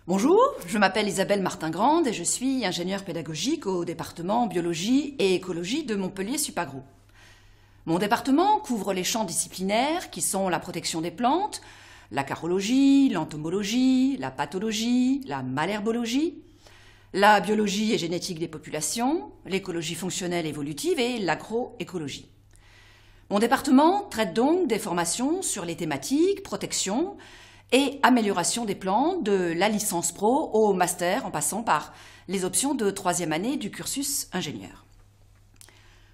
Bonjour, je m'appelle Isabelle Martin-Grande et je suis ingénieure pédagogique au département biologie et écologie de Montpellier-Supagro. Mon département couvre les champs disciplinaires qui sont la protection des plantes, la carologie, l'entomologie, la pathologie, la malherbologie, la biologie et génétique des populations, l'écologie fonctionnelle évolutive et l'agroécologie. Mon département traite donc des formations sur les thématiques protection et amélioration des plantes de la licence pro au master en passant par les options de 3e année du cursus ingénieur.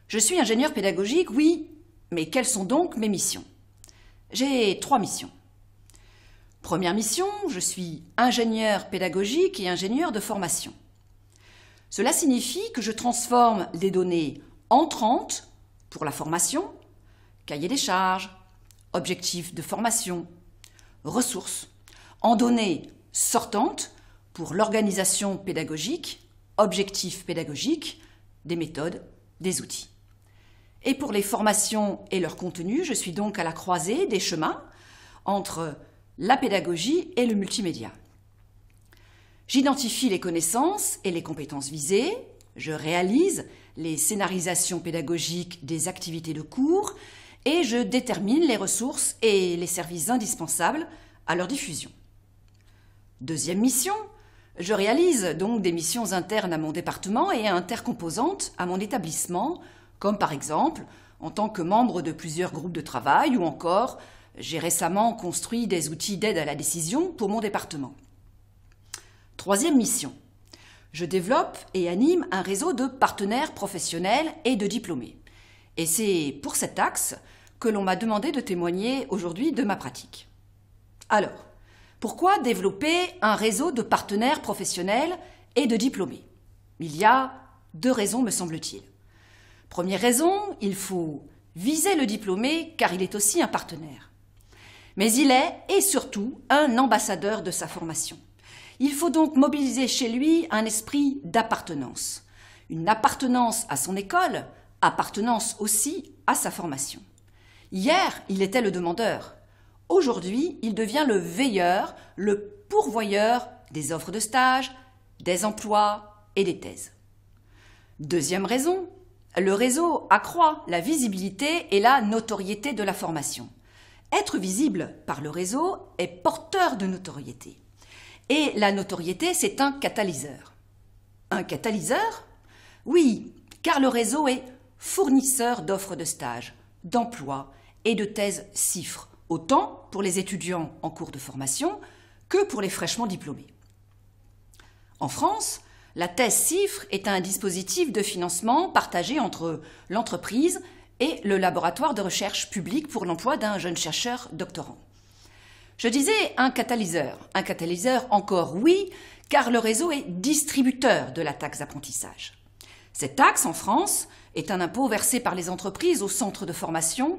Je suis ingénieure pédagogique, oui, mais quelles sont donc mes missions? J'ai 3 missions. Première mission, je suis ingénieure pédagogique et ingénieure de formation. Cela signifie que je transforme des données entrantes pour la formation, cahier des charges, objectifs de formation, ressources, en données sortantes pour l'organisation pédagogique, objectifs pédagogiques, des méthodes, des outils. Et pour les formations et leur contenu, je suis donc à la croisée des chemins entre la pédagogie et le multimédia. J'identifie les connaissances et les compétences visées, je réalise les scénarisations pédagogiques des activités de cours et je détermine les ressources et les services indispensables à leur diffusion. Deuxième mission, je réalise donc des missions internes à mon département et intercomposantes à mon établissement, comme par exemple en tant que membre de plusieurs groupes de travail ou encore j'ai récemment construit des outils d'aide à la décision pour mon département. Troisième mission, je développe et anime un réseau de partenaires professionnels et de diplômés. Et c'est pour cet axe que l'on m'a demandé de témoigner aujourd'hui de ma pratique. Alors, pourquoi développer un réseau de partenaires professionnels et de diplômés? Il y a 2 raisons, me semble-t-il. Première raison, il faut viser le diplômé car il est aussi un partenaire. Mais il est, et surtout, un ambassadeur de sa formation. Il faut donc mobiliser chez lui un esprit d'appartenance. Une appartenance à son école, appartenance aussi à sa formation. Hier, il était le demandeur. Aujourd'hui, il devient le veilleur, le pourvoyeur des offres de stage, des emplois et des thèses. Deuxième raison, le réseau accroît la visibilité et la notoriété de la formation. Être visible par le réseau est porteur de notoriété. Et la notoriété, c'est un catalyseur. Un catalyseur? Oui, car le réseau est fournisseur d'offres de stage, d'emploi et de thèses CIFRE, autant pour les étudiants en cours de formation que pour les fraîchement diplômés. En France, la thèse CIFRE est un dispositif de financement partagé entre l'entreprise et le laboratoire de recherche public pour l'emploi d'un jeune chercheur doctorant. Je disais un catalyseur encore oui, car le réseau est distributeur de la taxe d'apprentissage. Cette taxe, en France, est un impôt versé par les entreprises aux centres de formation